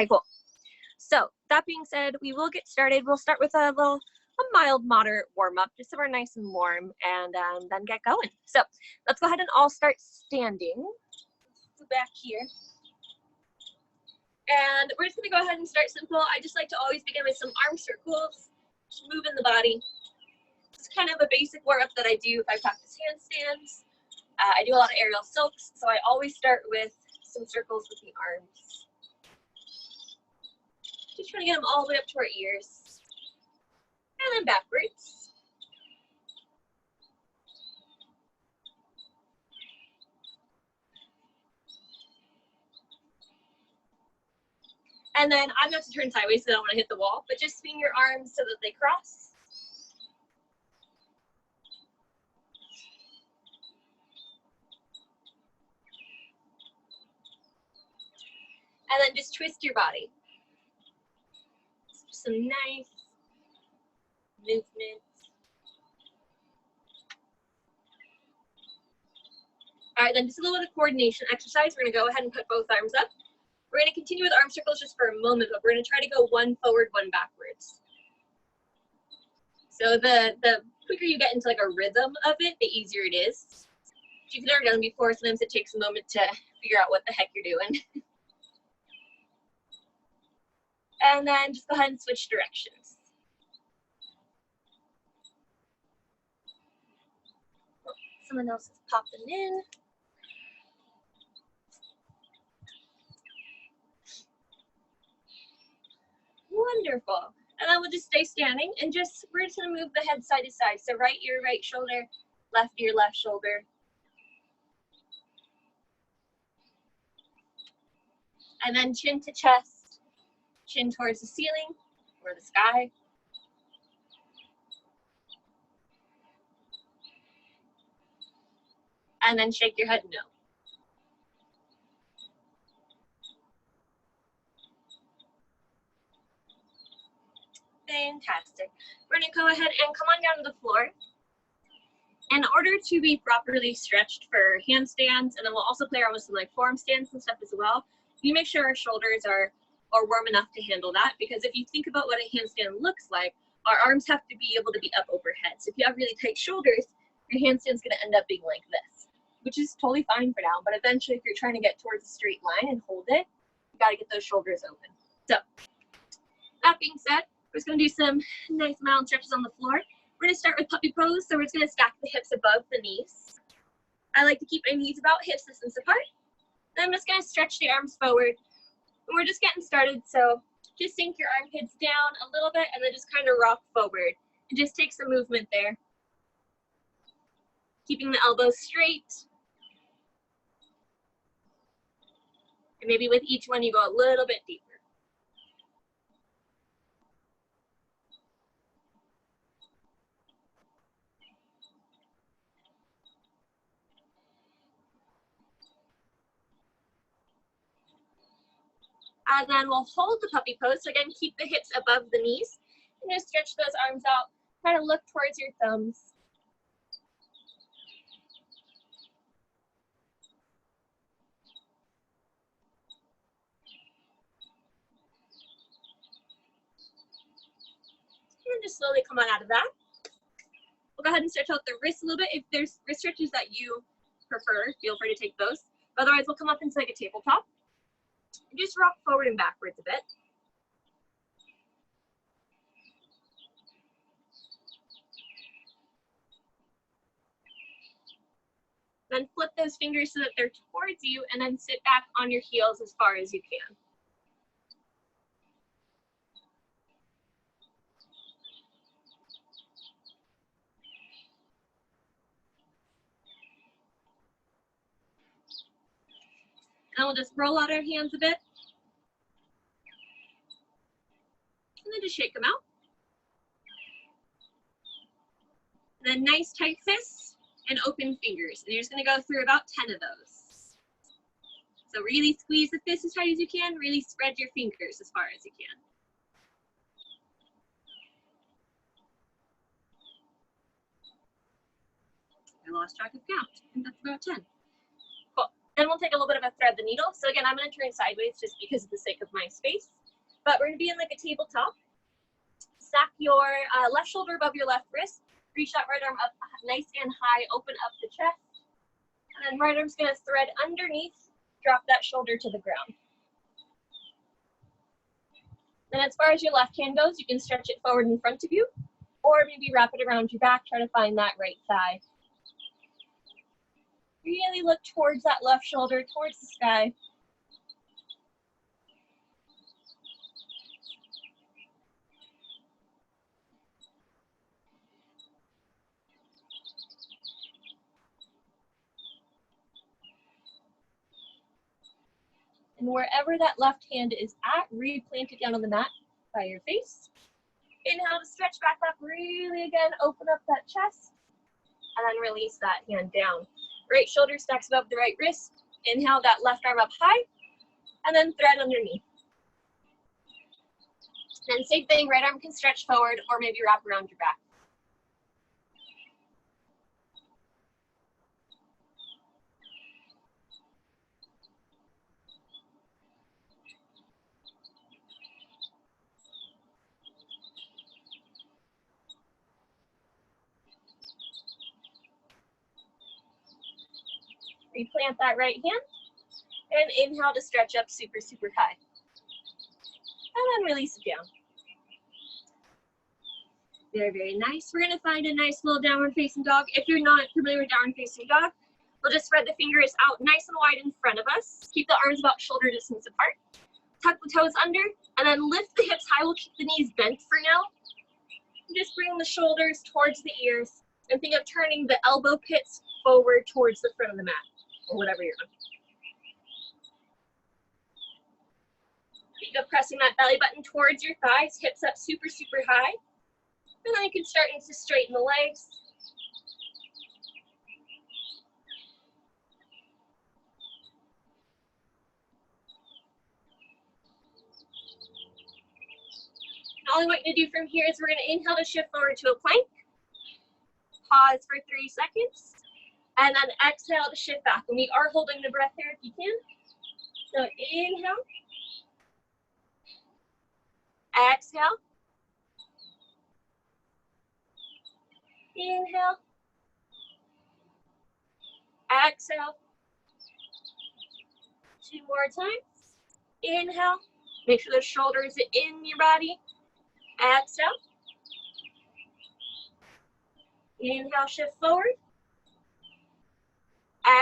Okay, cool. So that being said, we will get started. We'll start with a mild, moderate warm-up, just so we're nice and warm, and then get going. So let's go ahead and all start standing. So back here. And we're just going to go ahead and start simple. I just like to always begin with some arm circles, just moving the body. It's kind of a basic warm-up that I do if I practice handstands. I do a lot of aerial silks, so I always start with some circles with the arms. Just trying to get them all the way up to our ears. And then backwards. And then I'm not to turn sideways, so I don't want to hit the wall, but just swing your arms so that they cross. And then just twist your body. Just some nice movements. All right, then just a little bit of coordination exercise. We're going to go ahead and put both arms up. We're going to continue with arm circles just for a moment, but we're going to try to go one forward, one backwards. So the quicker you get into like a rhythm of it, the easier it is. If you've never done it before, sometimes it takes a moment to figure out what the heck you're doing. And then just go ahead and switch directions. Oh, someone else is popping in. Wonderful. And then we'll just stay standing and we're just gonna move the head side to side. So right ear, right shoulder, left ear, left shoulder. And then chin to chest. Chin towards the ceiling or the sky. And then shake your head no. Fantastic. We're going to go ahead and come on down to the floor. In order to be properly stretched for handstands, and then we'll also play around with some like forearm stands and stuff as well, you make sure our shoulders are warm enough to handle that, because if you think about what a handstand looks like, our arms have to be able to be up overhead. So if you have really tight shoulders, your handstand's going to end up being like this, which is totally fine for now, but eventually if you're trying to get towards a straight line and hold it, you got to get those shoulders open. So that being said, we're just going to do some nice mild stretches on the floor. We're going to start with puppy pose, so we're just going to stack the hips above the knees. I like to keep my knees about hip distance apart. Then I'm just going to stretch the arms forward. And we're just getting started, so just sink your armpits down a little bit and then just kind of rock forward. And just take some movement there. Keeping the elbows straight. And maybe with each one you go a little bit deeper. And then we'll hold the puppy pose. So again, keep the hips above the knees. And just stretch those arms out. Try to look towards your thumbs. And just slowly come on out of that. We'll go ahead and stretch out the wrists a little bit. If there's wrist stretches that you prefer, feel free to take those. Otherwise, we'll come up into like a tabletop. And just rock forward and backwards a bit. Then flip those fingers so that they're towards you, and then sit back on your heels as far as you can. And we'll just roll out our hands a bit. And then just shake them out. And then nice tight fists and open fingers. And you're just gonna go through about 10 of those. So really squeeze the fist as tight as you can, really spread your fingers as far as you can. I lost track of count. I think that's about 10. Cool. Then we'll take a little bit of a thread the needle. So again, I'm going to turn sideways just because of the sake of my space. But we're going to be in like a tabletop. Stack your left shoulder above your left wrist. Reach that right arm up nice and high. Open up the chest. And then right arm's going to thread underneath. Drop that shoulder to the ground. Then as far as your left hand goes, you can stretch it forward in front of you. Or maybe wrap it around your back. Try to find that right thigh. Really look towards that left shoulder, towards the sky. And wherever that left hand is at, replant it down on the mat by your face. Inhale to stretch back up, really again, open up that chest, and then release that hand down. Right shoulder stacks above the right wrist. Inhale that left arm up high, and then thread underneath. Then same thing, right arm can stretch forward or maybe wrap around your back. Replant that right hand, and inhale to stretch up super, super high. And then release it down. Very, very nice. We're going to find a nice little downward facing dog. If you're not familiar with downward facing dog, we'll just spread the fingers out nice and wide in front of us. Keep the arms about shoulder distance apart. Tuck the toes under, and then lift the hips high. We'll keep the knees bent for now. And just bring the shoulders towards the ears, and think of turning the elbow pits forward towards the front of the mat, or whatever you're on. Think of pressing that belly button towards your thighs, hips up super, super high. And then you can start to straighten the legs. And all I want you to do from here is we're going to inhale to shift forward to a plank. Pause for 3 seconds. And then exhale to shift back. And we are holding the breath here if you can. So inhale. Exhale. Inhale. Exhale. 2 more times. Inhale. Make sure the shoulders are in your body. Exhale. Inhale, shift forward.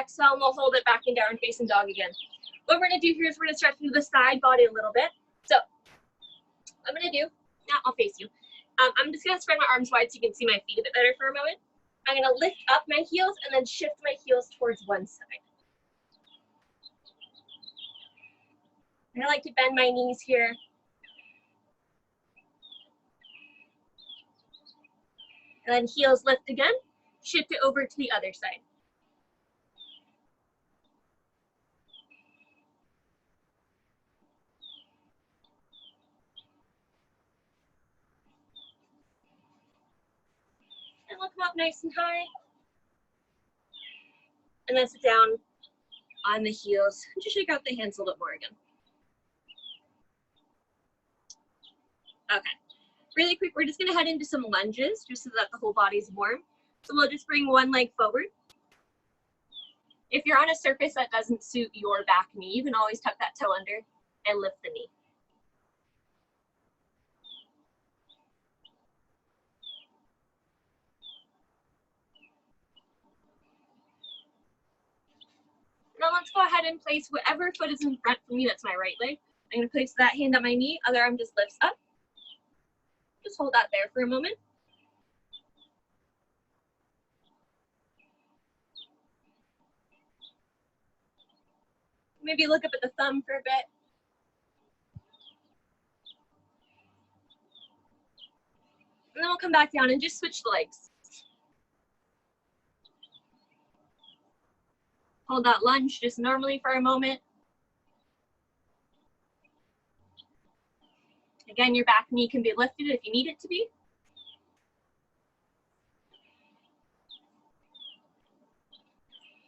Exhale, and we'll hold it back in downward facing dog again. What we're going to do here is we're going to stretch through the side body a little bit. So, what I'm going to do, now I'll face you. I'm just going to spread my arms wide so you can see my feet a bit better for a moment. I'm going to lift up my heels and then shift my heels towards one side. And I like to bend my knees here. And then heels lift again. Shift it over to the other side. And we'll come up nice and high. And then sit down on the heels. And just shake out the hands a little bit more again. Okay. Really quick, we're just going to head into some lunges just so that the whole body's warm. So we'll just bring one leg forward. If you're on a surface that doesn't suit your back knee, you can always tuck that toe under and lift the knee. Now let's go ahead and place whatever foot is in front for me. That's my right leg. I'm going to place that hand on my knee. Other arm just lifts up. Just hold that there for a moment. Maybe look up at the thumb for a bit. And then we'll come back down and just switch the legs. Hold that lunge just normally for a moment. Again, your back knee can be lifted if you need it to be.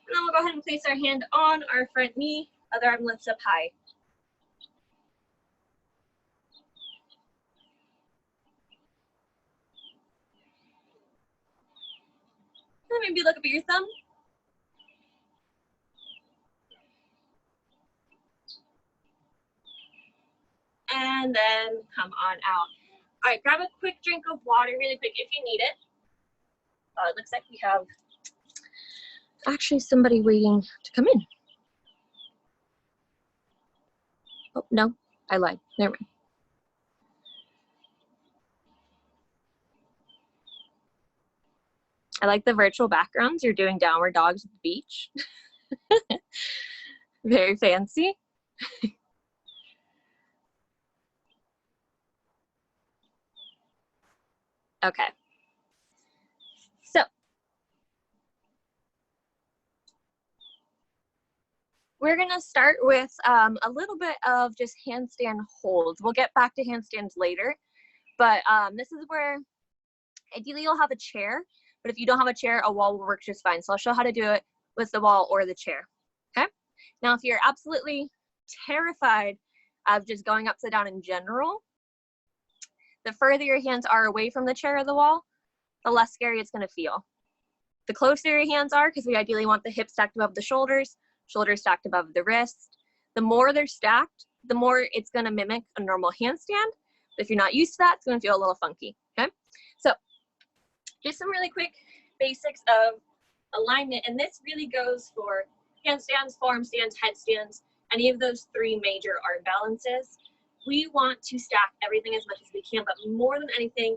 And then we'll go ahead and place our hand on our front knee, other arm lifts up high. And maybe look up at your thumb. And then come on out. All right, grab a quick drink of water really quick if you need it. It looks like we have actually somebody waiting to come in. Oh, no, I lied. Never mind. I like the virtual backgrounds. You're doing downward dogs at the beach. Very fancy. Okay. So we're going to start with a little bit of just handstand holds. We'll get back to handstands later, but this is where ideally you'll have a chair, but if you don't have a chair, a wall will work just fine. So I'll show how to do it with the wall or the chair, okay? Now, if you're absolutely terrified of just going upside down in general, the further your hands are away from the chair or the wall, the less scary it's going to feel. The closer your hands are, because we ideally want the hips stacked above the shoulders, shoulders stacked above the wrist, the more they're stacked, the more it's going to mimic a normal handstand. But if you're not used to that, it's going to feel a little funky, okay? So just some really quick basics of alignment, and this really goes for handstands, forearm stands, headstands, any of those three major arm balances. We want to stack everything as much as we can, but more than anything,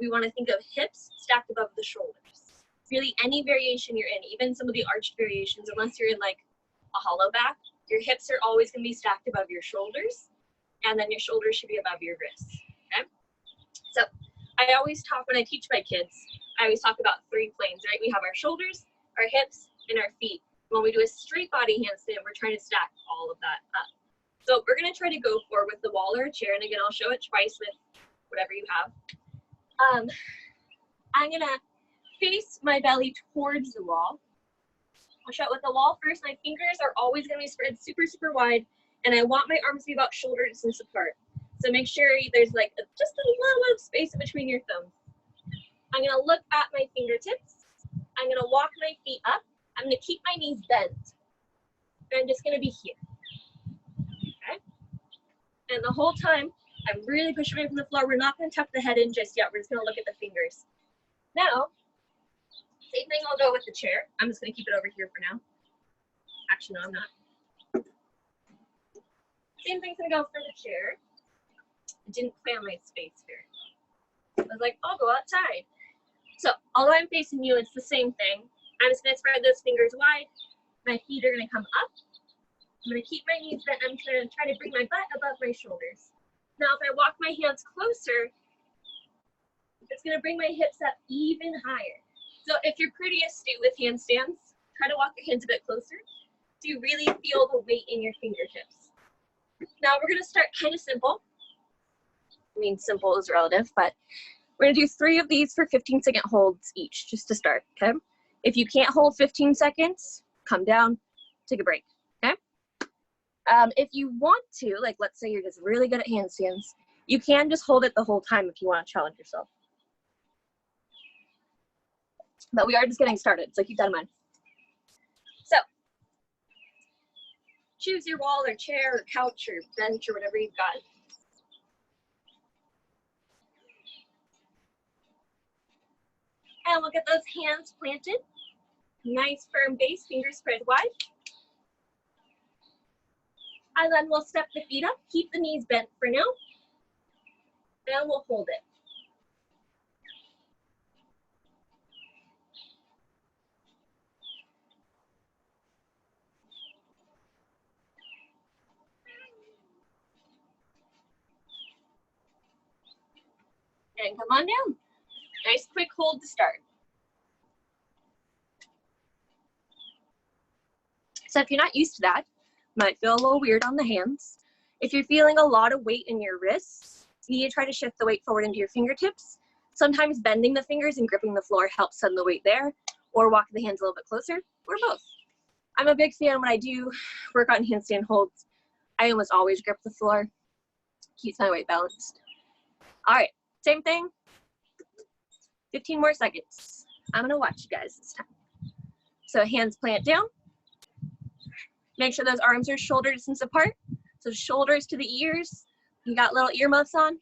we want to think of hips stacked above the shoulders. Really, any variation you're in, even some of the arched variations, unless you're in like a hollow back, your hips are always going to be stacked above your shoulders, and then your shoulders should be above your wrists, okay? So I always talk, when I teach my kids, I always talk about three planes, right? We have our shoulders, our hips, and our feet. When we do a straight body handstand, we're trying to stack all of that up. So we're going to try to go for with the wall or a chair, and again, I'll show it twice with whatever you have. I'm going to face my belly towards the wall. I'll show it with the wall first. My fingers are always going to be spread super, super wide, and I want my arms to be about shoulder distance apart. So make sure there's like just a little space in between your thumbs. I'm going to look at my fingertips. I'm going to walk my feet up. I'm going to keep my knees bent. And I'm just going to be here. Okay? And the whole time, I'm really pushing away from the floor. We're not going to tuck the head in just yet. We're just going to look at the fingers. Now, same thing I'll go with the chair. I'm just going to keep it over here for now. Actually, no, I'm not. Same thing's going to go for the chair. I didn't plan my space here. I was like, I'll go outside. So, although I'm facing you, it's the same thing. I'm just going to spread those fingers wide. My feet are going to come up. I'm going to keep my knees bent. I'm going to try to bring my butt above my shoulders. Now, if I walk my hands closer, it's going to bring my hips up even higher. So if you're pretty astute with handstands, try to walk your hands a bit closer so you really feel the weight in your fingertips. Now we're going to start kind of simple. I mean, simple is relative, but we're going to do 3 of these for 15-second holds each, just to start, okay? If you can't hold 15 seconds, come down, take a break, okay? If you want to, like let's say you're just really good at handstands, you can just hold it the whole time if you want to challenge yourself. But we are just getting started, so keep that in mind. So, choose your wall or chair or couch or bench or whatever you've got. And we'll get those hands planted. Nice firm base, fingers spread wide. And then we'll step the feet up, keep the knees bent for now. And we'll hold it. And come on down. Nice quick hold to start. So if you're not used to that, might feel a little weird on the hands. If you're feeling a lot of weight in your wrists, you need to try to shift the weight forward into your fingertips. Sometimes bending the fingers and gripping the floor helps send the weight there, or walking the hands a little bit closer, or both. I'm a big fan when I do work on handstand holds. I almost always grip the floor. Keeps my weight balanced. All right, same thing. 15 more seconds. I'm gonna watch you guys this time. So hands plant down. Make sure those arms are shoulder distance apart. So shoulders to the ears. You got little earmuffs on.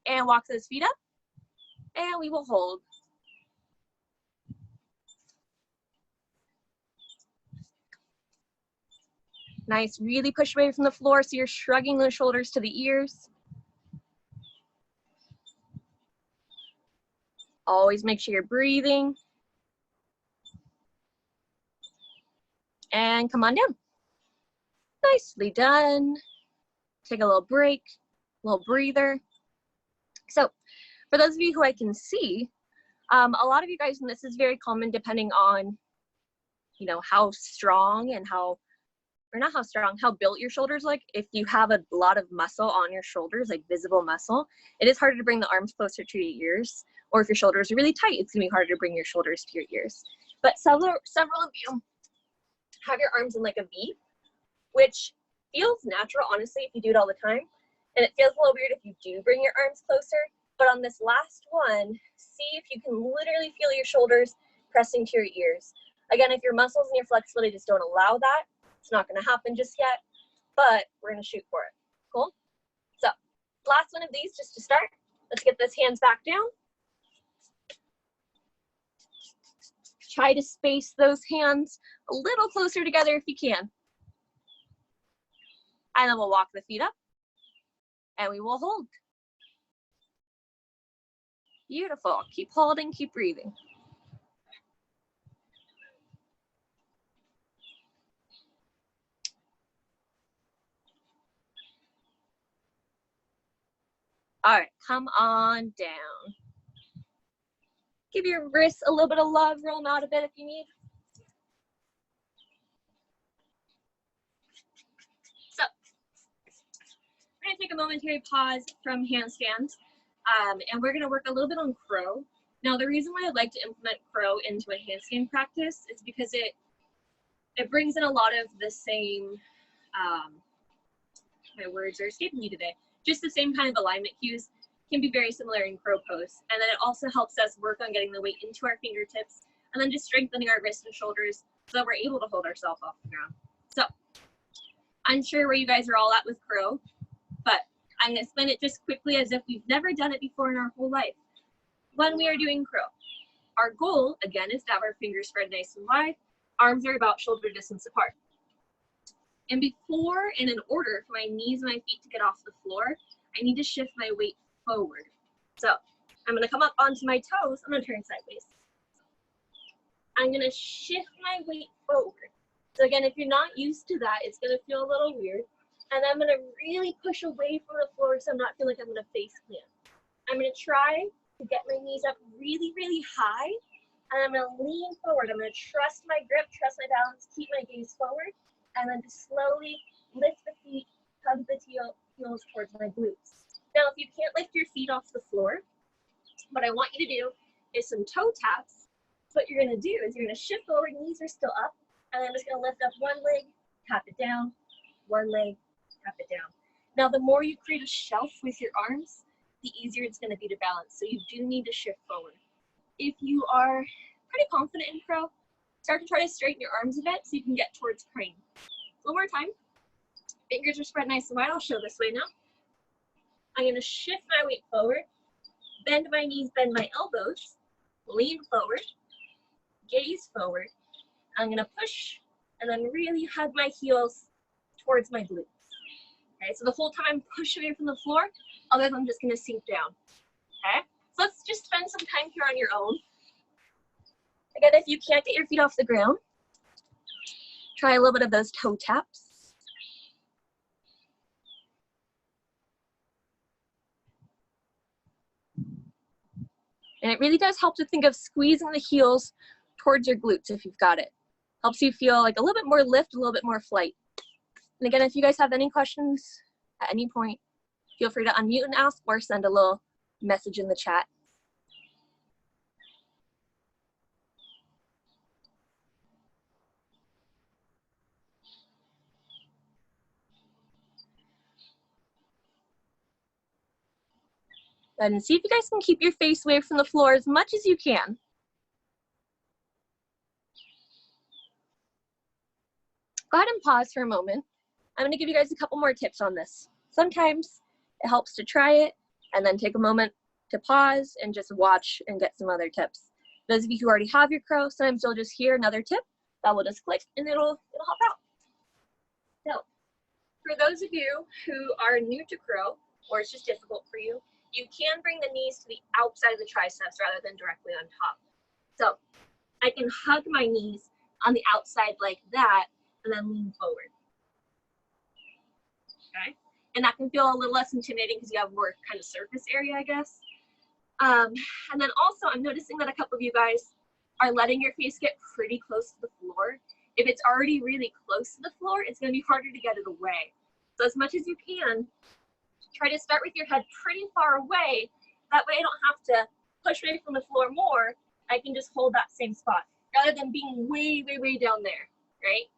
And walk those feet up. And we will hold. Nice, really push away from the floor so you're shrugging those shoulders to the ears. Always make sure you're breathing. And come on down. Nicely done. Take a little break, a little breather. So for those of you who I can see, a lot of you guys, and this is very common depending on, you know, how strong and how built your shoulders. Like if you have a lot of muscle on your shoulders, like visible muscle, it is harder to bring the arms closer to your ears. Or if your shoulders are really tight, it's gonna be harder to bring your shoulders to your ears. But several of you have your arms in like a V, which feels natural, honestly, if you do it all the time. And it feels a little weird if you do bring your arms closer. But on this last one, see if you can literally feel your shoulders pressing to your ears. Again, if your muscles and your flexibility just don't allow that, it's not gonna happen just yet, but we're gonna shoot for it. Cool? So, last one of these just to start. Let's get those hands back down. Try to space those hands a little closer together if you can. And then we'll walk the feet up and we will hold. Beautiful. Keep holding, keep breathing. All right, come on down. Give your wrists a little bit of love, roll them out a bit if you need. So, we're gonna take a momentary pause from handstands, and we're gonna work a little bit on crow. Now, the reason why I'd like to implement crow into a handstand practice is because it brings in a lot of the same, my words are escaping me today, just the same kind of alignment cues can be very similar in crow pose. And then it also helps us work on getting the weight into our fingertips and then just strengthening our wrists and shoulders so that we're able to hold ourselves off the ground. So I'm sure where you guys are all at with crow, but I'm gonna explain it just quickly as if we've never done it before in our whole life. When we are doing crow, our goal, again, is to have our fingers spread nice and wide, arms are about shoulder distance apart. And before and in order for my knees and my feet to get off the floor, I need to shift my weight forward. So I'm gonna come up onto my toes, I'm gonna turn sideways. I'm gonna shift my weight forward. So again, if you're not used to that, it's gonna feel a little weird. And I'm gonna really push away from the floor so I'm not feeling like I'm gonna face plant. I'm gonna try to get my knees up really, really high. And I'm gonna lean forward. I'm gonna trust my grip, trust my balance, keep my gaze forward. And then just slowly lift the feet, hug the heels towards my glutes. Now, if you can't lift your feet off the floor, what I want you to do is some toe taps. So what you're gonna do is you're gonna shift forward, knees are still up, and I'm just gonna lift up one leg, tap it down, one leg, tap it down. Now, the more you create a shelf with your arms, the easier it's gonna be to balance. So you do need to shift forward. If you are pretty confident in crow, start to try to straighten your arms a bit so you can get towards crane. One more time. Fingers are spread nice and wide. I'll show this way now. I'm going to shift my weight forward, bend my knees, bend my elbows, lean forward, gaze forward. I'm going to push and then really hug my heels towards my glutes. Okay, so the whole time I'm pushing away from the floor, otherwise I'm just going to sink down. Okay, so let's just spend some time here on your own. Again, if you can't get your feet off the ground, try a little bit of those toe taps. And it really does help to think of squeezing the heels towards your glutes if you've got it. Helps you feel like a little bit more lift, a little bit more flight. And again, if you guys have any questions at any point, feel free to unmute and ask or send a little message in the chat. And see if you guys can keep your face away from the floor as much as you can. Go ahead and pause for a moment. I'm going to give you guys a couple more tips on this. Sometimes it helps to try it and then take a moment to pause and just watch and get some other tips. Those of you who already have your crow, sometimes you'll just hear another tip that will just click and it'll help out. So for those of you who are new to crow or it's just difficult for you, you can bring the knees to the outside of the triceps rather than directly on top. So I can hug my knees on the outside like that and then lean forward. Okay, and that can feel a little less intimidating because you have more kind of surface area, I guess. And then also I'm noticing that a couple of you guys are letting your face get pretty close to the floor. If it's already really close to the floor, it's going to be harder to get it away. So as much as you can, try to start with your head pretty far away. That way I don't have to push away from the floor more. I can just hold that same spot rather than being way, way, way down there, right?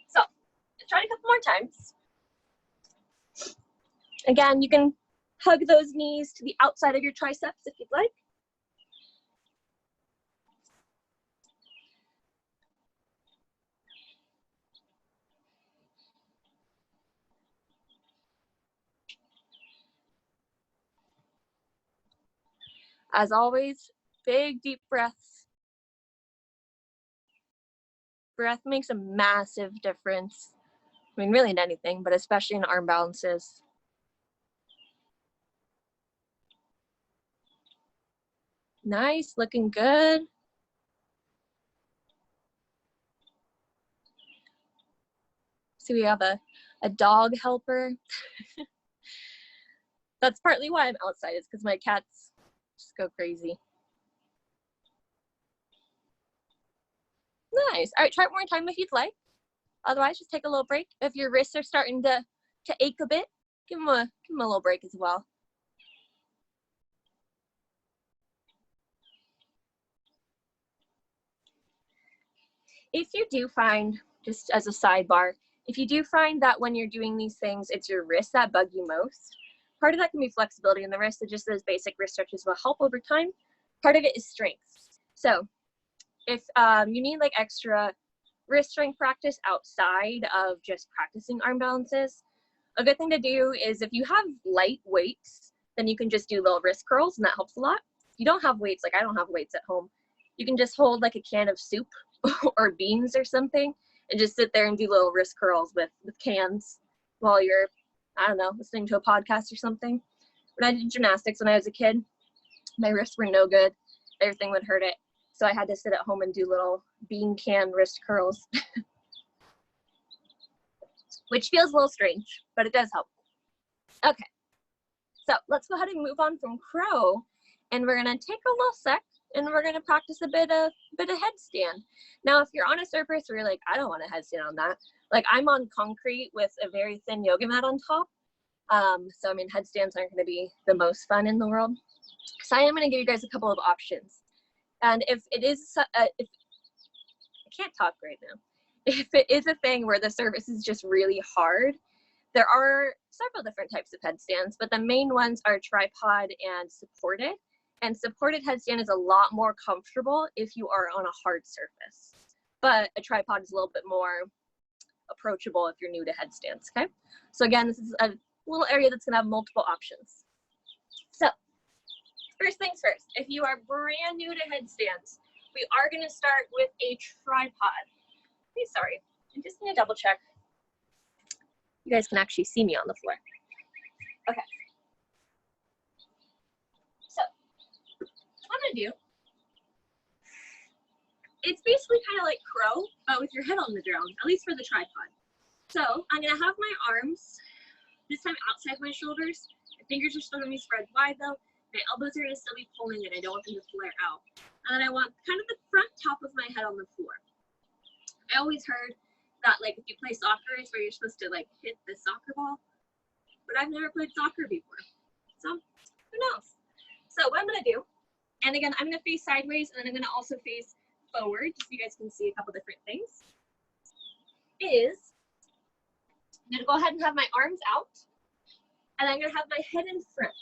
So let's try it a couple more times. Again, you can hug those knees to the outside of your triceps if you'd like. As always, big deep breaths. Breath makes a massive difference. I mean, really in anything, but especially in arm balances. Nice, looking good. So we have a dog helper. That's partly why I'm outside, is because my cats just go crazy. Nice. All right, try it one more time if you'd like. Otherwise, just take a little break. If your wrists are starting to ache a bit, give them a little break as well. If you do find, just as a sidebar, if you do find that when you're doing these things, it's your wrists that bug you most, part of that can be flexibility in the wrist, so just those basic wrist stretches will help over time. Part of it is strength. So if you need like extra wrist strength practice outside of just practicing arm balances, a good thing to do is if you have light weights, then you can just do little wrist curls and that helps a lot. If you don't have weights, like I don't have weights at home, you can just hold like a can of soup or beans or something and just sit there and do little wrist curls with cans while you're, I don't know, listening to a podcast or something. When I did gymnastics when I was a kid, my wrists were no good. Everything would hurt it. So I had to sit at home and do little bean can wrist curls, which feels a little strange, but it does help. Okay, so let's go ahead and move on from crow, and we're gonna take a little sec, and we're gonna practice a bit of headstand. Now, if you're on a surface where you're like, I don't want to headstand on that, like I'm on concrete with a very thin yoga mat on top, so I mean, headstands aren't gonna be the most fun in the world. So I am gonna give you guys a couple of options. And if it is, if I can't talk right now, if it is a thing where the surface is just really hard, there are several different types of headstands, but the main ones are tripod and supported. And supported headstand is a lot more comfortable if you are on a hard surface. But a tripod is a little bit more approachable if you're new to headstands, okay? So again, this is a little area that's gonna have multiple options. So, first things first, if you are brand new to headstands, we are going to start with a tripod. Hey, sorry, I'm just going to double check. You guys can actually see me on the floor. Okay. So, what I'm going to do, it's basically kind of like crow, but with your head on the ground, at least for the tripod. So, I'm going to have my arms, this time outside my shoulders. My fingers are still going to be spread wide though. My elbows are going to still be pulling in. I don't want them to flare out. And then I want kind of the front top of my head on the floor. I always heard that like if you play soccer, it's where you're supposed to like hit the soccer ball. But I've never played soccer before. So who knows? So what I'm going to do, and again, I'm going to face sideways and then I'm going to also face forward just so you guys can see a couple different things, is I'm going to go ahead and have my arms out. And I'm going to have my head in front.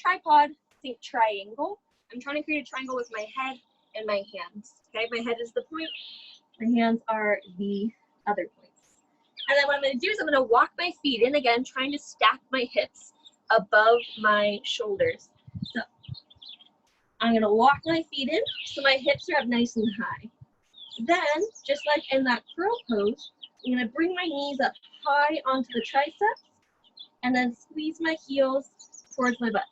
tripod, think triangle. I'm trying to create a triangle with my head and my hands. Okay, my head is the point, my hands are the other points. And then what I'm going to do is I'm going to walk my feet in again, trying to stack my hips above my shoulders. So I'm going to walk my feet in so my hips are up nice and high. Then, just like in that curl pose, I'm going to bring my knees up high onto the triceps and then squeeze my heels towards my butt.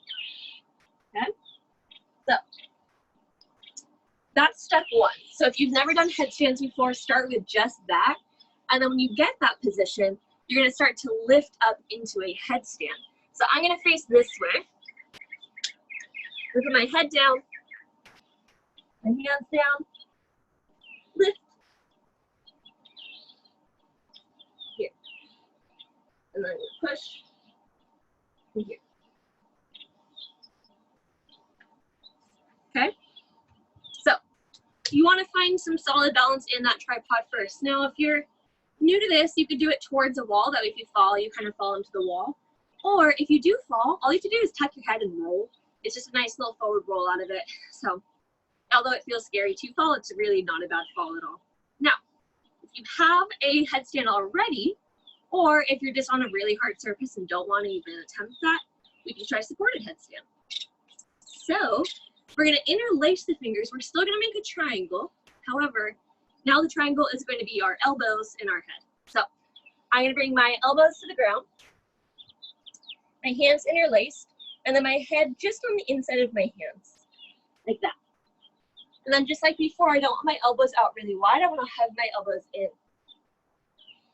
Okay? So that's step one. So if you've never done headstands before, start with just that. And then when you get that position, you're going to start to lift up into a headstand. So I'm going to face this way. Look at my head down, my hands down, lift, here, and then push, and here. Okay, so you want to find some solid balance in that tripod first. Now, if you're new to this, you could do it towards a wall. That way, if you fall, you kind of fall into the wall. Or if you do fall, all you have to do is tuck your head and roll. It's just a nice little forward roll out of it. So although it feels scary to fall, it's really not a bad fall at all. Now, if you have a headstand already, or if you're just on a really hard surface and don't want to even attempt that, we can try supported headstand. So we're going to interlace the fingers. We're still going to make a triangle. However, now the triangle is going to be our elbows and our head. So I'm going to bring my elbows to the ground, my hands interlaced, and then my head just on the inside of my hands, like that. And then just like before, I don't want my elbows out really wide. I want to hug my elbows in.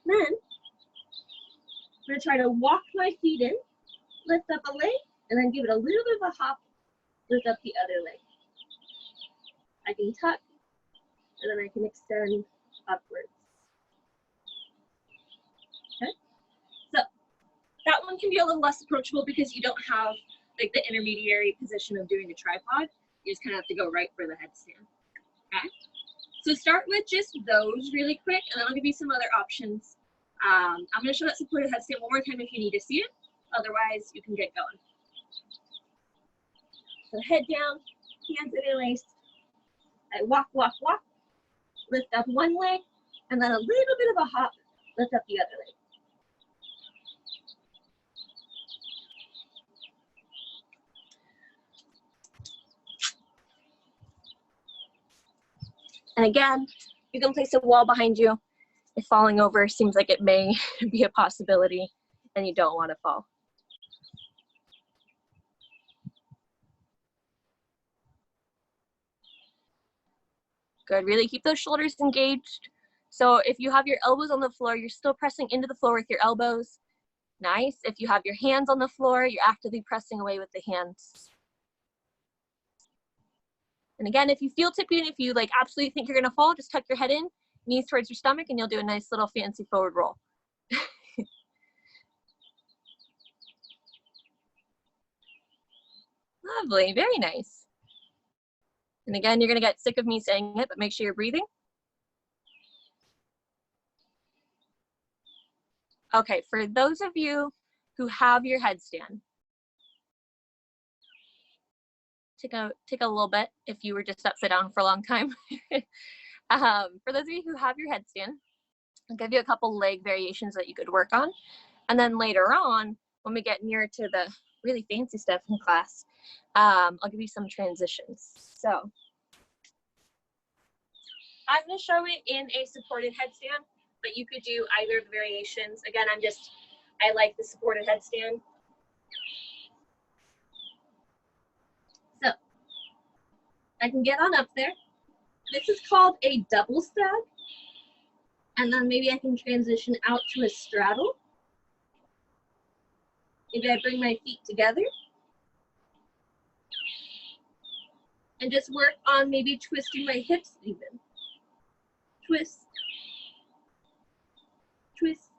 Then I'm going to try to walk my feet in, lift up a leg, and then give it a little bit of a hop, lift up the other leg. I can tuck, and then I can extend upwards. Okay? So that one can be a little less approachable because you don't have like the intermediary position of doing a tripod. You just kind of have to go right for the headstand. Okay? So start with just those really quick, and then I'll give you some other options. I'm going to show that supported headstand one more time if you need to see it. Otherwise, you can get going. So head down, hands interlaced. I walk, walk, walk. Lift up one leg, and then a little bit of a hop. Lift up the other leg. And again, you can place a wall behind you if falling over seems like it may be a possibility and you don't want to fall. Good, really keep those shoulders engaged. So if you have your elbows on the floor, you're still pressing into the floor with your elbows. Nice. If you have your hands on the floor, you're actively pressing away with the hands. And again, if you feel tippy and if you like absolutely think you're gonna fall, just tuck your head in, knees towards your stomach, and you'll do a nice little fancy forward roll. Lovely, very nice. And again, you're gonna get sick of me saying it, but make sure you're breathing. Okay, for those of you who have your headstand, take a little bit if you were just upside down for a long time. For those of you who have your headstand, I'll give you a couple leg variations that you could work on. And then later on, when we get near to the really fancy stuff in class, I'll give you some transitions. So I'm going to show it in a supported headstand, but you could do either of the variations. Again, I like the supported headstand. So I can get on up there. This is called a double stag. And then maybe I can transition out to a straddle. Maybe I bring my feet together. And just work on maybe twisting my hips even. Twist. Twist.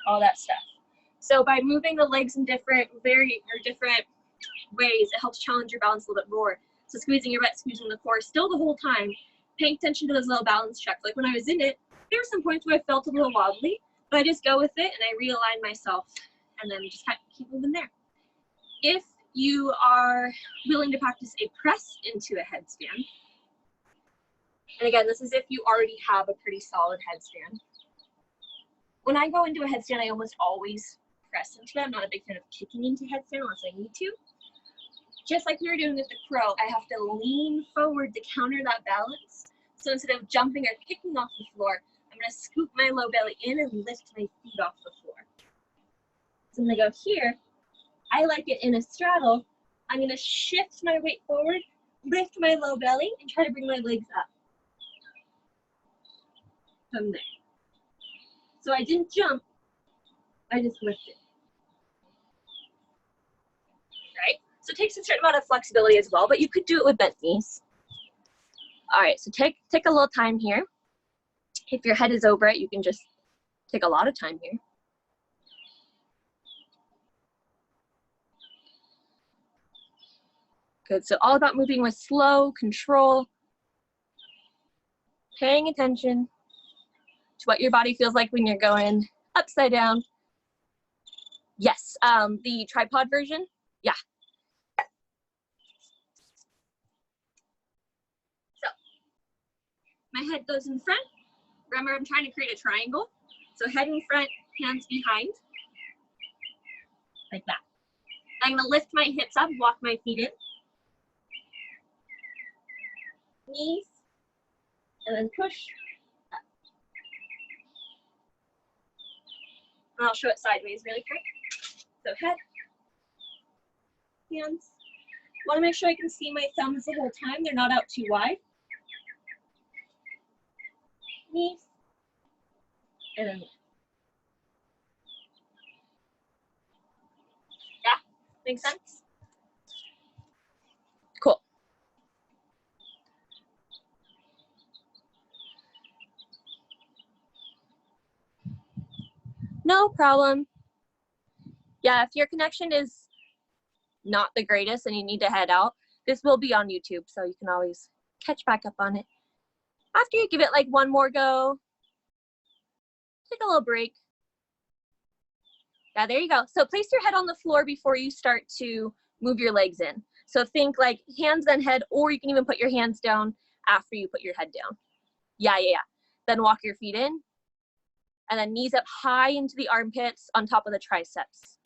All that stuff. So by moving the legs in different ways, it helps challenge your balance a little bit more. So squeezing your butt, squeezing the core, still the whole time, paying attention to those little balance checks. Like when I was in it, there were some points where I felt a little wobbly, but I just go with it and I realign myself and then just keep moving there. If you are willing to practice a press into a headstand. And again, this is if you already have a pretty solid headstand. When I go into a headstand, I almost always press into it. I'm not a big fan of kicking into headstand unless I need to. Just like we were doing with the crow, I have to lean forward to counter that balance. So instead of jumping or kicking off the floor, I'm going to scoop my low belly in and lift my feet off the floor. So I'm going to go here. I like it in a straddle. I'm going to shift my weight forward, lift my low belly, and try to bring my legs up from there. So I didn't jump, I just lifted. Right? So it takes a certain amount of flexibility as well, but you could do it with bent knees. All right, so take a little time here. If your head is over it, you can just take a lot of time here. Good, so all about moving with slow control, paying attention to what your body feels like when you're going upside down. Yes, the tripod version, yeah. So, my head goes in front. Remember, I'm trying to create a triangle. So head in front, hands behind, like that. I'm gonna lift my hips up, walk my feet in. Knees, and then push up. And I'll show it sideways really quick. So head, hands. Want to make sure I can see my thumbs the whole time. They're not out too wide. Knees, and then yeah, makes sense? Cool. No problem. Yeah, if your connection is not the greatest and you need to head out, this will be on YouTube, so you can always catch back up on it. After you give it like one more go, take a little break. Yeah, there you go. So place your head on the floor before you start to move your legs in. So think like hands then head, or you can even put your hands down after you put your head down. Yeah. Then walk your feet in, and then knees up high into the armpits on top of the triceps.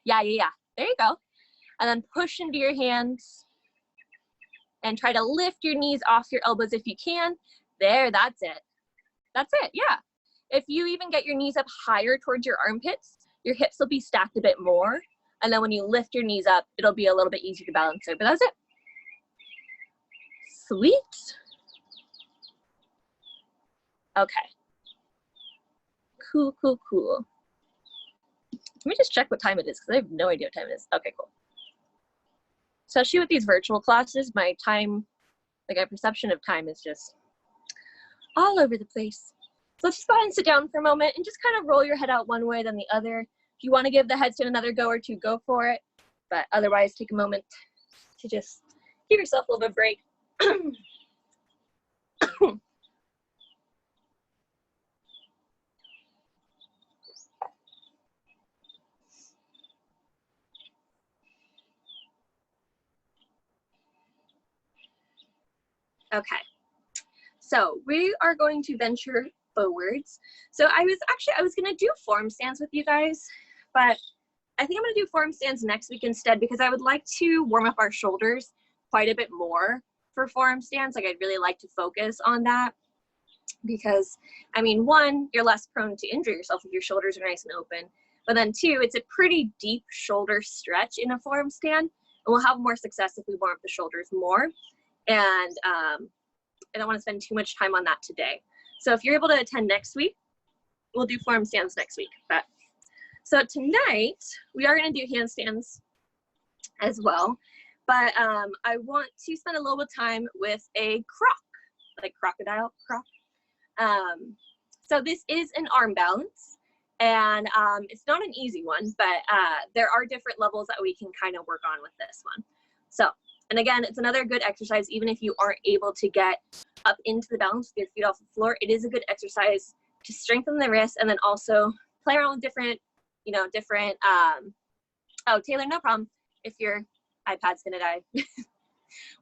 Yeah. There you go. And then push into your hands and try to lift your knees off your elbows if you can. There, that's it. That's it, yeah. If you even get your knees up higher towards your armpits, your hips will be stacked a bit more. And then when you lift your knees up, it'll be a little bit easier to balance there, but that's it. Sweet. Okay. Cool. Let me just check what time it is, because I have no idea what time it is. Okay, cool. Especially with these virtual classes, my time, like my perception of time is just all over the place. So let's just go ahead and sit down for a moment and just kind of roll your head out one way then the other. If you want to give the headstand another go or two, go for it. But otherwise, take a moment to just give yourself a little bit of break. Okay, so we are going to venture forwards. So I was gonna do form stands with you guys, but I think I'm gonna do form stands next week instead, because I would like to warm up our shoulders quite a bit more for form stands. Like I'd really like to focus on that, because I mean, one, you're less prone to injure yourself if your shoulders are nice and open, but then two, it's a pretty deep shoulder stretch in a form stand, and we'll have more success if we warm up the shoulders more. And I don't want to spend too much time on that today. So if you're able to attend next week, we'll do form stands next week. But so tonight we are going to do handstands as well, but I want to spend a little bit of time with a croc, like crocodile croc. So this is an arm balance, and it's not an easy one, but there are different levels that we can kind of work on with this one. So, and again, it's another good exercise, even if you aren't able to get up into the balance with your feet off the floor. It is a good exercise to strengthen the wrists, and then also play around with different, different Oh, Taylor, no problem. If your iPad's gonna die,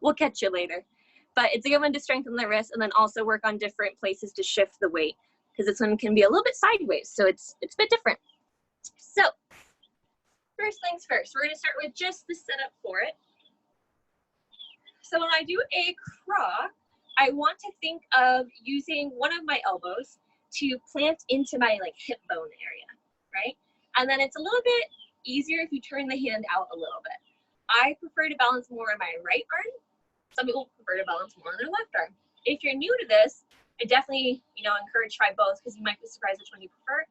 we'll catch you later. But it's a good one to strengthen the wrist and then also work on different places to shift the weight because this one can be a little bit sideways, so it's a bit different. So first things first, we're gonna start with just the setup for it. So when I do a craw, I want to think of using one of my elbows to plant into my like hip bone area, right? And then it's a little bit easier if you turn the hand out a little bit. I prefer to balance more on my right arm. Some people prefer to balance more on their left arm. If you're new to this, I definitely, encourage try both because you might be surprised which one you prefer.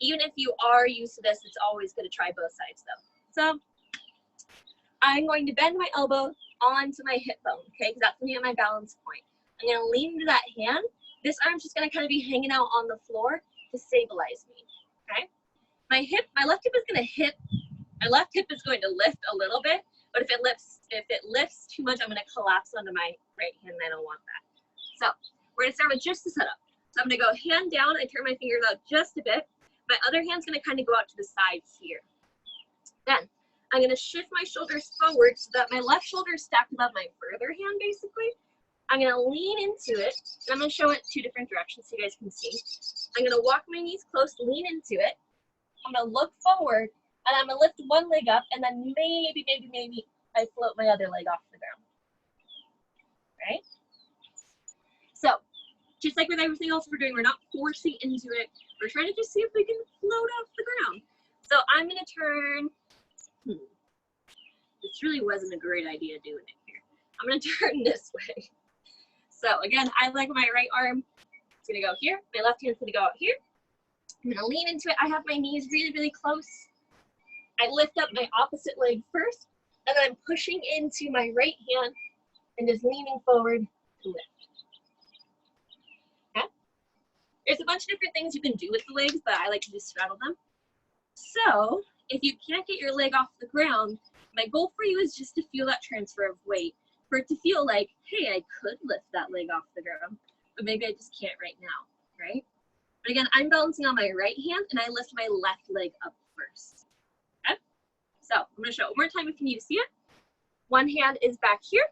Even if you are used to this, it's always good to try both sides though. So I'm going to bend my elbow onto my hip bone, okay? Because that's going to be my balance point. I'm going to lean into that hand. This arm's just going to kind of be hanging out on the floor to stabilize me, okay? My left hip is going to hit. My left hip is going to lift a little bit, but if it lifts too much, I'm going to collapse onto my right hand, and I don't want that. So we're going to start with just the setup. So I'm going to go hand down. I turn my fingers out just a bit. My other hand's going to kind of go out to the sides here. Then I'm going to shift my shoulders forward so that my left shoulder is stacked above my further hand, basically. I'm going to lean into it, and I'm going to show it two different directions so you guys can see. I'm going to walk my knees close, lean into it. I'm going to look forward, and I'm going to lift one leg up, and then maybe I float my other leg off the ground. Right? So, just like with everything else we're doing, we're not forcing into it. We're trying to just see if we can float off the ground. So I'm going to turn. This really wasn't a great idea doing it here. I'm going to turn this way. So again, I like my right arm. It's going to go here. My left hand's going to go out here. I'm going to lean into it. I have my knees really, really close. I lift up my opposite leg first, and then I'm pushing into my right hand and just leaning forward to lift. Okay? There's a bunch of different things you can do with the legs, but I like to just straddle them. So if you can't get your leg off the ground, my goal for you is just to feel that transfer of weight, for it to feel like, hey, I could lift that leg off the ground, but maybe I just can't right now, right? But again, I'm balancing on my right hand, and I lift my left leg up first. Okay? So I'm going to show it one more time if you need to see it. One hand is back here.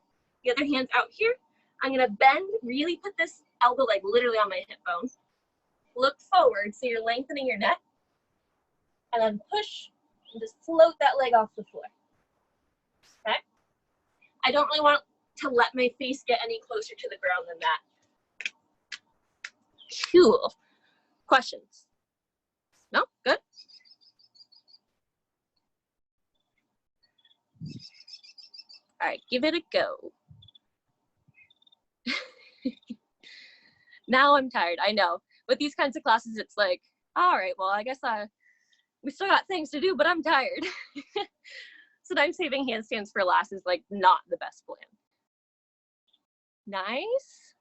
The other hand's out here. I'm going to bend, really put this elbow like literally on my hip bone. Look forward so you're lengthening your neck. And then push and just float that leg off the floor. Okay? I don't really want to let my face get any closer to the ground than that. Cool. Questions? No? Good? All right, give it a go. Now I'm tired, I know. With these kinds of classes, it's like, all right, well, I guess we still got things to do, but I'm tired. Sometimes saving handstands for last is like not the best plan. Nice.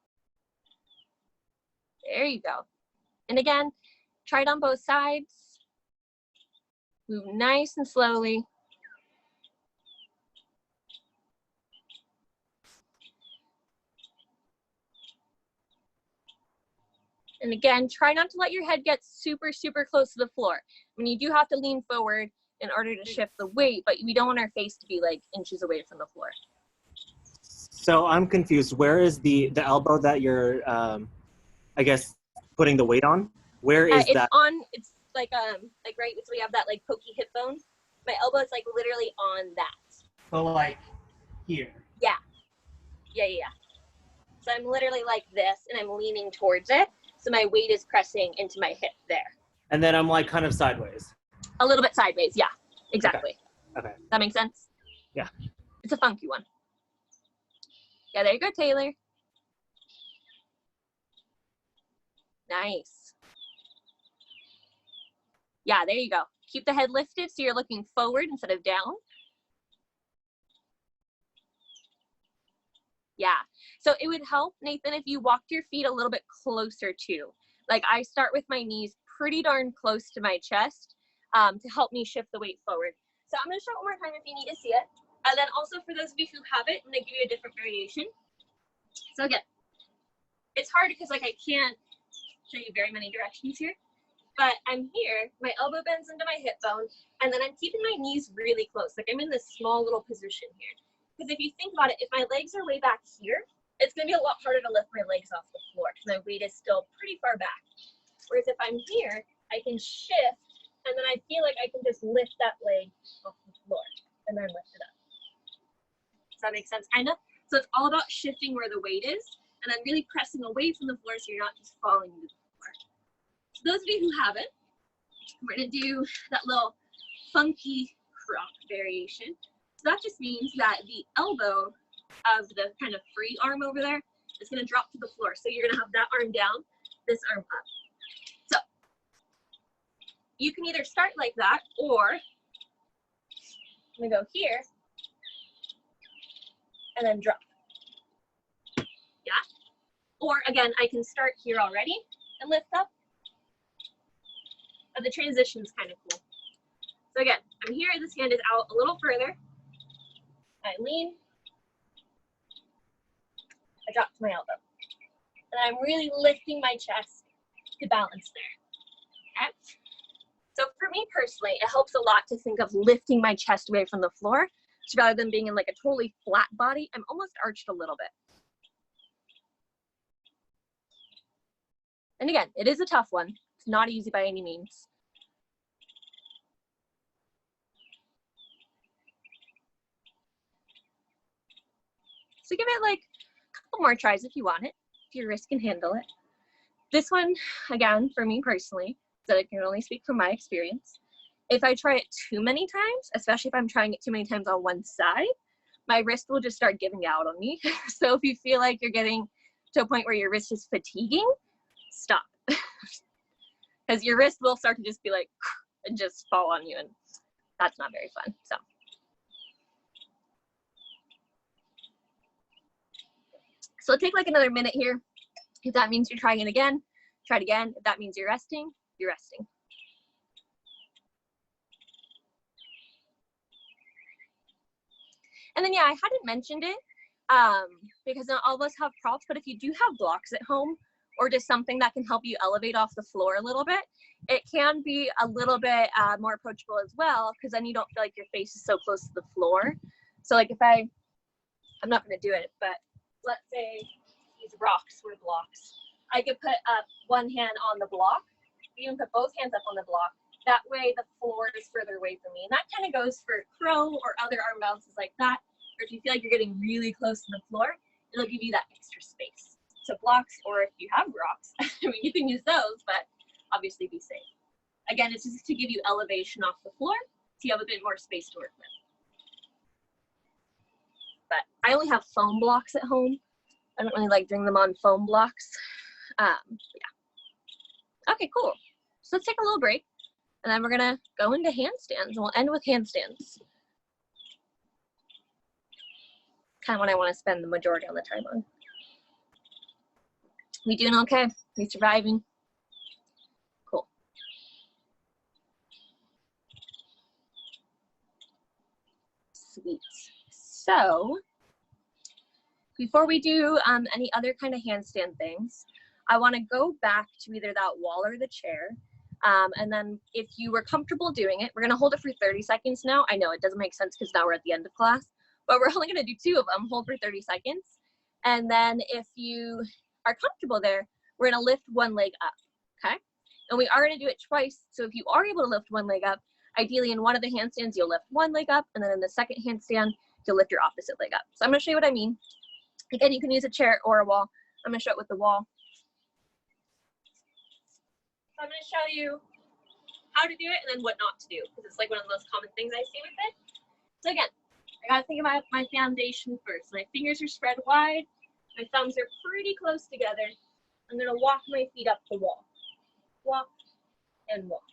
There you go. And again, try it on both sides. Move nice and slowly. And again, try not to let your head get super, super close to the floor. I mean, you do have to lean forward in order to shift the weight, but we don't want our face to be like inches away from the floor. So I'm confused. Where is the elbow that you're, I guess, putting the weight on? Where is that? It's like right, so we have that like pokey hip bone. My elbow is like literally on that. So like here. Yeah. So I'm literally like this, and I'm leaning towards it. So my weight is pressing into my hip there. And then I'm like kind of sideways. A little bit sideways, yeah, exactly. Okay. That makes sense? Yeah. It's a funky one. Yeah, there you go, Taylor. Nice. Yeah, there you go. Keep the head lifted so you're looking forward instead of down. Yeah, so it would help, Nathan, if you walked your feet a little bit closer too. Like I start with my knees pretty darn close to my chest to help me shift the weight forward. So I'm gonna show it one more time if you need to see it. And then also for those of you who have it, I'm gonna give you a different variation. So again, it's hard because like I can't show you very many directions here. but I'm here, my elbow bends into my hip bone, and then I'm keeping my knees really close. Like I'm in this small little position here. Because if you think about it, if my legs are way back here, it's gonna be a lot harder to lift my legs off the floor because my weight is still pretty far back. Whereas if I'm here, I can shift, and then I feel like I can just lift that leg off the floor and then lift it up. Does that make sense, kind of? So it's all about shifting where the weight is, and then really pressing away from the floor so you're not just falling into the floor. So those of you who haven't, we're gonna do that little funky croc variation. So that just means that the elbow of the kind of free arm over there is gonna drop to the floor. So you're gonna have that arm down, this arm up. So you can either start like that, or I'm gonna go here and then drop. Yeah. Or again, I can start here already and lift up. But the transition is kind of cool. So again, I'm here, this hand is out a little further. I lean, I drop to my elbow. And I'm really lifting my chest to balance there. Okay? So for me personally, it helps a lot to think of lifting my chest away from the floor. So rather than being in like a totally flat body, I'm almost arched a little bit. And again, it is a tough one. It's not easy by any means. So give it like a couple more tries if you want it, if your wrist can handle it. This one, again, for me personally, so I can only speak from my experience. If I try it too many times, especially if I'm trying it too many times on one side, my wrist will just start giving out on me. So if you feel like you're getting to a point where your wrist is fatiguing, stop. Because your wrist will start to just be like, and just fall on you, and that's not very fun. So take like another minute here. If that means you're trying it again, try it again. If that means you're resting, you're resting. And then, yeah, I hadn't mentioned it because not all of us have props, but if you do have blocks at home or just something that can help you elevate off the floor a little bit, it can be a little bit more approachable as well, because then you don't feel like your face is so close to the floor. So like if I'm not going to do it, but let's say these rocks were blocks. I could put up one hand on the block. You can put both hands up on the block. That way the floor is further away from me. And that kind of goes for crow or other arm balances like that. Or if you feel like you're getting really close to the floor, it'll give you that extra space. So blocks, or if you have rocks, I mean, you can use those, but obviously be safe. Again, it's just to give you elevation off the floor so you have a bit more space to work with. But I only have foam blocks at home. I don't really like doing them on foam blocks. Yeah. Okay, cool. So let's take a little break, and then we're gonna go into handstands, and we'll end with handstands. Kind of what I want to spend the majority of the time on. We doing okay? We surviving? Cool. Sweet. So before we do any other kind of handstand things, I want to go back to either that wall or the chair. And then if you were comfortable doing it, we're going to hold it for 30 seconds now. I know it doesn't make sense because now we're at the end of class, but we're only going to do 2 of them, hold for 30 seconds. And then if you are comfortable there, we're going to lift one leg up, okay? And we are going to do it twice. So if you are able to lift one leg up, ideally in one of the handstands, you'll lift one leg up, and then in the second handstand, you'll lift your opposite leg up. So I'm going to show you what I mean. Again, you can use a chair or a wall. I'm going to show it with the wall. So I'm going to show you how to do it and then what not to do, because it's like one of the most common things I see with it. So again, I got to think about my foundation first. My fingers are spread wide. My thumbs are pretty close together. I'm going to walk my feet up the wall. Walk and walk.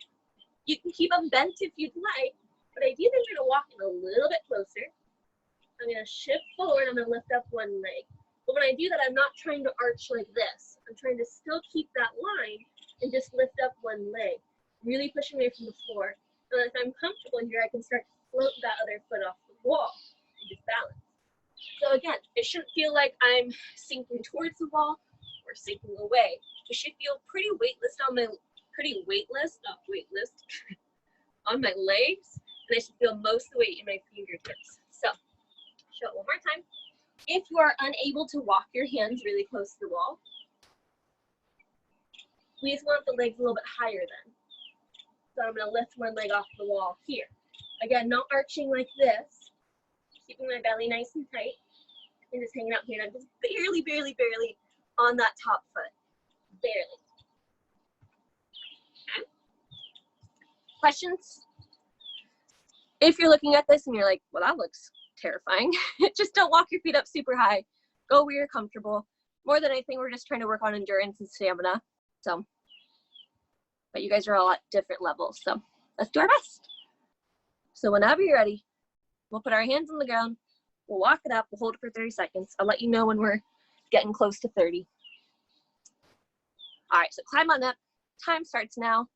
You can keep them bent if you'd like, but ideally I'm going to walk in a little bit closer. I'm going to shift forward. I'm going to lift up one leg. But when I do that, I'm not trying to arch like this. I'm trying to still keep that line and just lift up one leg, really pushing away from the floor. So if I'm comfortable here, I can start to float that other foot off the wall and just balance. So again, it shouldn't feel like I'm sinking towards the wall or sinking away. It should feel pretty weightless on my pretty weightless, on my legs, and I should feel most of the weight in my fingertips. So, show it one more time. If you are unable to walk your hands really close to the wall, we just want the legs a little bit higher then. So I'm gonna lift one leg off the wall here. Again, not arching like this, keeping my belly nice and tight, and just hanging out here. And I'm just barely, barely, barely on that top foot, barely. Okay. Questions? If you're looking at this and you're like, well, that looks terrifying, just don't walk your feet up super high. Go where you're comfortable. More than anything, we're just trying to work on endurance and stamina. So, but you guys are all at different levels, so let's do our best. So whenever you're ready, we'll put our hands on the ground, we'll walk it up, we'll hold it for 30 seconds. I'll let you know when we're getting close to 30. All right, so climb on up. Time starts now.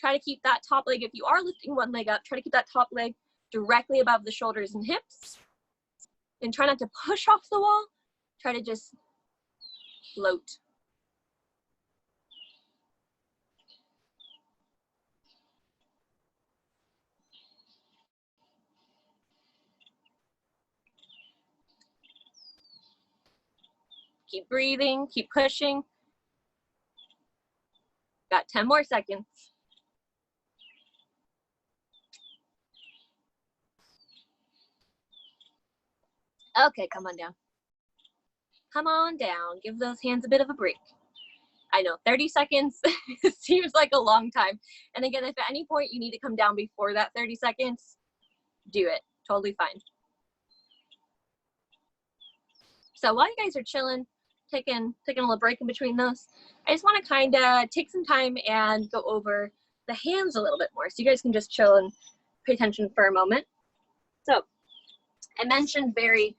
Try to keep that top leg, if you are lifting one leg up, try to keep that top leg directly above the shoulders and hips. And try not to push off the wall. Try to just float. Keep breathing, keep pushing. Got 10 more seconds. Okay, come on down. Come on down. Give those hands a bit of a break. I know, 30 seconds seems like a long time. And again, if at any point you need to come down before that 30 seconds, do it. Totally fine. So while you guys are chilling, taking a little break in between those, I just want to kind of take some time and go over the hands a little bit more so you guys can just chill and pay attention for a moment. So I mentioned very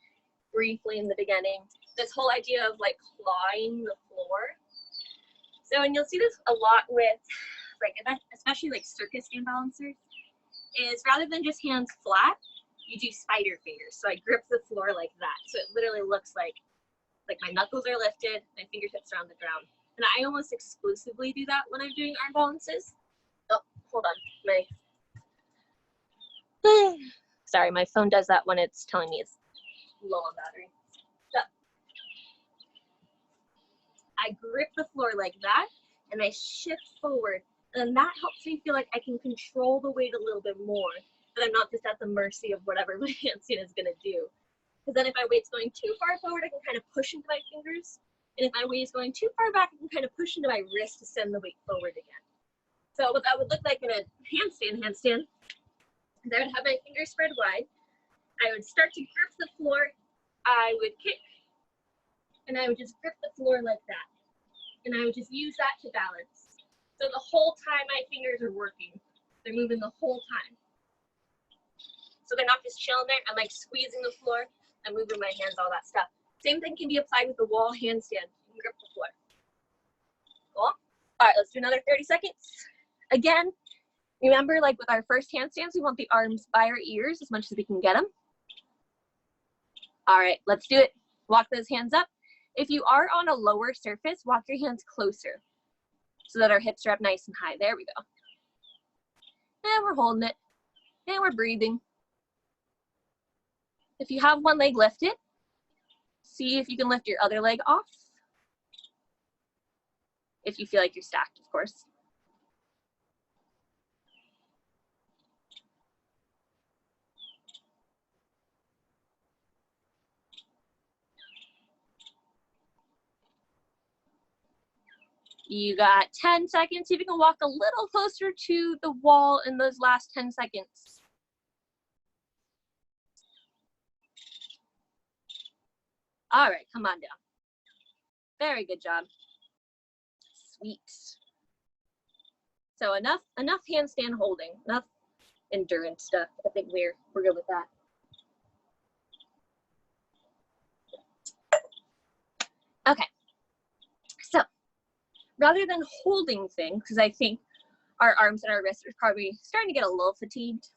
briefly in the beginning this whole idea of like clawing the floor. So, and you'll see this a lot with like, especially like circus stand balancers, is rather than just hands flat, you do spider fingers. So I grip the floor like that. So it literally looks like my knuckles are lifted, my fingertips are on the ground. And I almost exclusively do that when I'm doing arm balances. Oh, hold on. Sorry, my phone does that when it's telling me it's low on battery. So I grip the floor like that and I shift forward. And that helps me feel like I can control the weight a little bit more. That I'm not just at the mercy of whatever my handstand is gonna do. Because then if my weight's going too far forward, I can kind of push into my fingers. And if my weight is going too far back, I can kind of push into my wrist to send the weight forward again. So what that would look like in a handstand is I would have my fingers spread wide. I would start to grip the floor. I would kick. And I would just grip the floor like that. And I would just use that to balance. So the whole time my fingers are working. They're moving the whole time. So they're not just chilling there. I'm like squeezing the floor. I'm moving my hands, all that stuff. Same thing can be applied with the wall handstand. You can grip the floor. Cool. All right, let's do another 30 seconds. Again, remember, like with our first handstands, we want the arms by our ears as much as we can get them. All right, let's do it. Walk those hands up. If you are on a lower surface, walk your hands closer so that our hips are up nice and high. There we go. And we're holding it. And we're breathing. If you have one leg lifted, see if you can lift your other leg off. If you feel like you're stacked, of course. You got 10 seconds. See if you can walk a little closer to the wall in those last 10 seconds. All right, come on down. Very good job. Sweet. So enough handstand holding, enough endurance stuff. I think we're good with that. Okay. So rather than holding things, because I think our arms and our wrists are probably starting to get a little fatigued,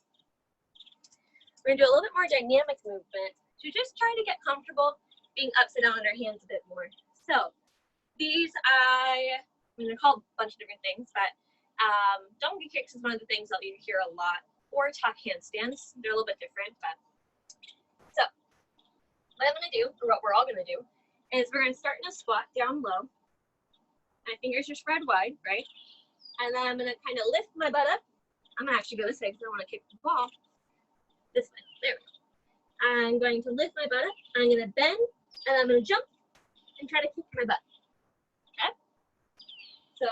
we're gonna do a little bit more dynamic movement. So just trying to get comfortable being upside down on our hands a bit more. So These I'm going to call a bunch of different things, but donkey kicks is one of the things that you hear a lot, or tuck handstands. They're a little bit different, but so what I'm going to do, or what we're all going to do, is we're going to start in a squat down low. My fingers are spread wide, right? And then I'm going to kind of lift my butt up. I'm going to actually go this way because I want to kick the ball. This way. There we go. I'm going to lift my butt up. I'm going to bend, and I'm going to jump and try to kick my butt. Okay? So,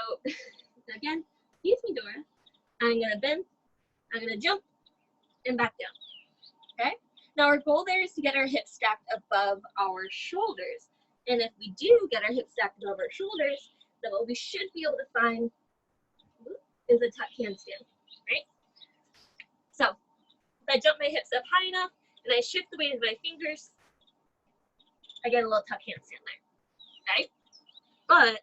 again, excuse me, Dora. I'm going to bend, I'm going to jump, and back down. Okay? Now, our goal there is to get our hips stacked above our shoulders. And if we do get our hips stacked above our shoulders, then what we should be able to find is a tuck handstand, right? So, if I jump my hips up high enough and I shift the weight of my fingers, I get a little tuck handstand there, okay? But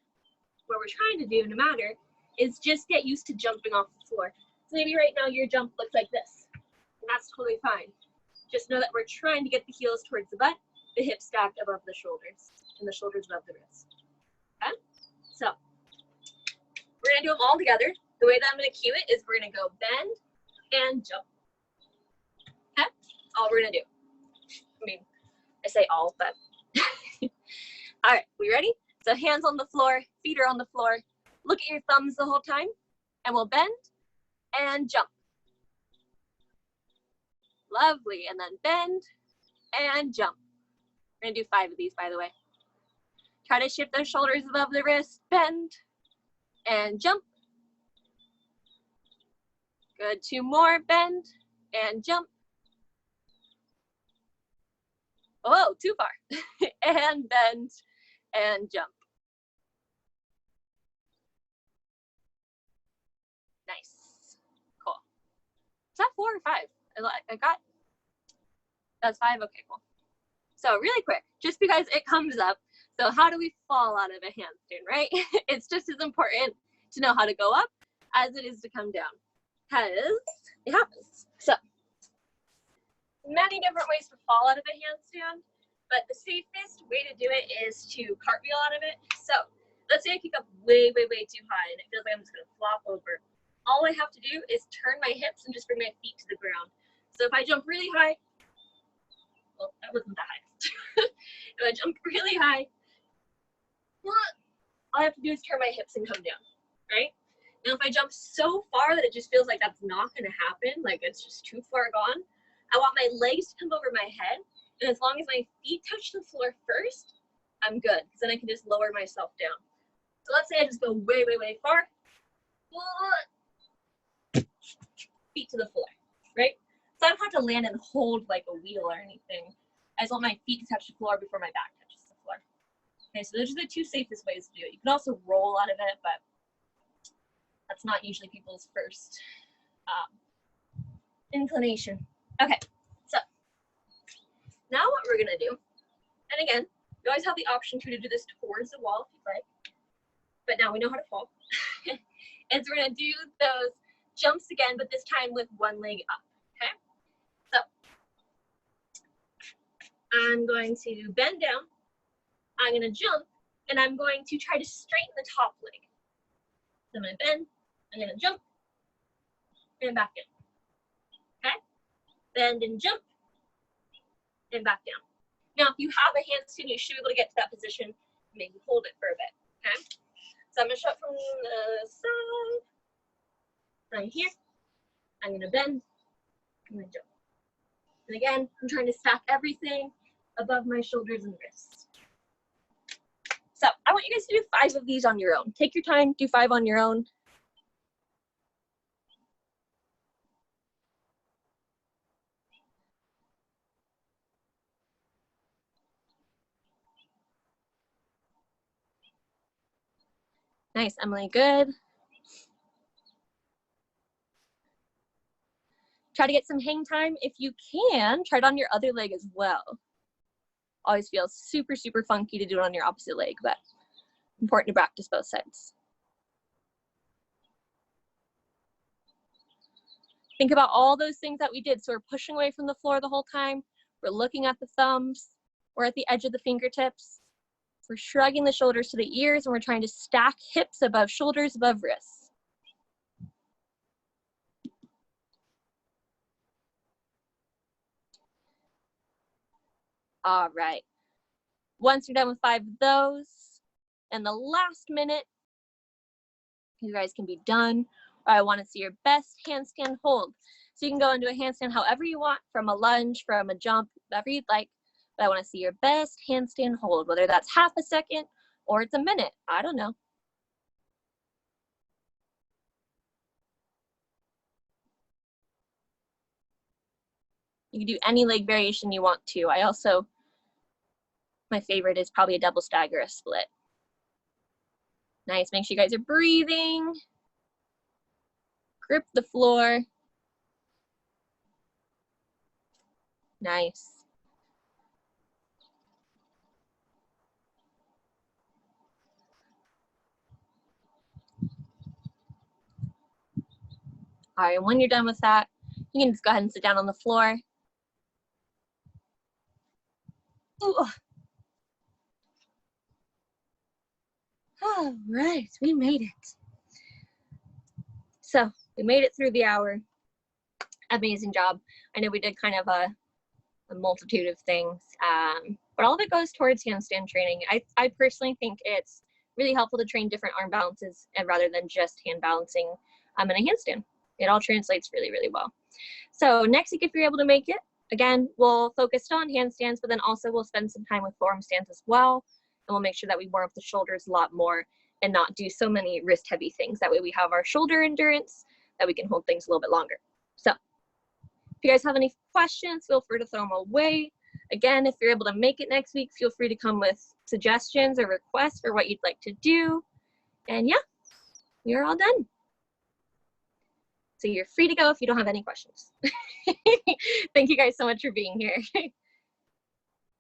what we're trying to do, no matter, is just get used to jumping off the floor. So maybe right now your jump looks like this, and that's totally fine. Just know that we're trying to get the heels towards the butt, the hips stacked above the shoulders, and the shoulders above the wrist. Okay? So we're gonna do them all together. The way that I'm gonna cue it is we're gonna go bend and jump. Okay? That's all we're gonna do. I mean, I say all, but all right, we ready? So hands on the floor, feet are on the floor. Look at your thumbs the whole time, and we'll bend and jump. Lovely, and then bend and jump. We're gonna do 5 of these, by the way. Try to shift those shoulders above the wrist, bend and jump. Good, 2 more, bend and jump. Oh, too far. And bend and jump. Nice, cool. Is that 4 or 5? I got, that's 5, okay, cool. So really quick, just because it comes up, so how do we fall out of a handstand, right? It's just as important to know how to go up as it is to come down, because it happens. So, many different ways to fall out of a handstand, but the safest way to do it is to cartwheel out of it. So, let's say I kick up way, way, way too high, and it feels like I'm just gonna flop over. All I have to do is turn my hips and just bring my feet to the ground. So if I jump really high, well, that wasn't that high. If I jump really high, all I have to do is turn my hips and come down, right? Now, if I jump so far that it just feels like that's not going to happen, like it's just too far gone, I want my legs to come over my head, and as long as my feet touch the floor first, I'm good, because then I can just lower myself down. So let's say I just go way, way, way far, feet to the floor, right? So I don't have to land and hold like a wheel or anything. I just want my feet to touch the floor before my back touches the floor. Okay, so those are the 2 safest ways to do it. You can also roll out of it, but that's not usually people's first inclination. Okay, so now what we're gonna do, and again, you always have the option to do this towards the wall if you'd like, but now we know how to fall, is we're gonna do those jumps again, but this time with one leg up, okay? So I'm going to bend down, I'm gonna jump, and I'm going to try to straighten the top leg. So I'm gonna bend, I'm gonna jump, and back in, okay? Bend and jump, and back down. Now, if you have a handstand, you should be able to get to that position, maybe hold it for a bit, okay? So I'm gonna shut from the side, right here. I'm gonna bend, I'm gonna jump. And again, I'm trying to stack everything above my shoulders and wrists. So I want you guys to do 5 of these on your own. Take your time, do 5 on your own. Nice, Emily, good. Try to get some hang time. If you can, try it on your other leg as well. Always feels super, super funky to do it on your opposite leg, but important to practice both sides. Think about all those things that we did. So we're pushing away from the floor the whole time. We're looking at the thumbs. We're at the edge of the fingertips. We're shrugging the shoulders to the ears, and we're trying to stack hips above shoulders, above wrists. All right. Once you're done with 5 of those, and the last minute, you guys can be done. I want to see your best handstand hold. So you can go into a handstand however you want, from a lunge, from a jump, whatever you'd like. But I want to see your best handstand hold, whether that's half a second or it's a minute. I don't know. You can do any leg variation you want to. My favorite is probably a double stagger, a split. Nice, make sure you guys are breathing. Grip the floor. Nice. All right, and when you're done with that, you can just go ahead and sit down on the floor. Ooh. All right, we made it. So we made it through the hour. Amazing job. I know we did kind of a multitude of things, but all of it goes towards handstand training. I personally think it's really helpful to train different arm balances and rather than just hand balancing in a handstand. It all translates really, really well. So next week, if you're able to make it, again, we'll focus on handstands, but then also we'll spend some time with form stands as well. And we'll make sure that we warm up the shoulders a lot more and not do so many wrist heavy things. That way we have our shoulder endurance, that we can hold things a little bit longer. So if you guys have any questions, feel free to throw them away. Again, if you're able to make it next week, feel free to come with suggestions or requests for what you'd like to do. And yeah, you're all done. So you're free to go if you don't have any questions. Thank you guys so much for being here.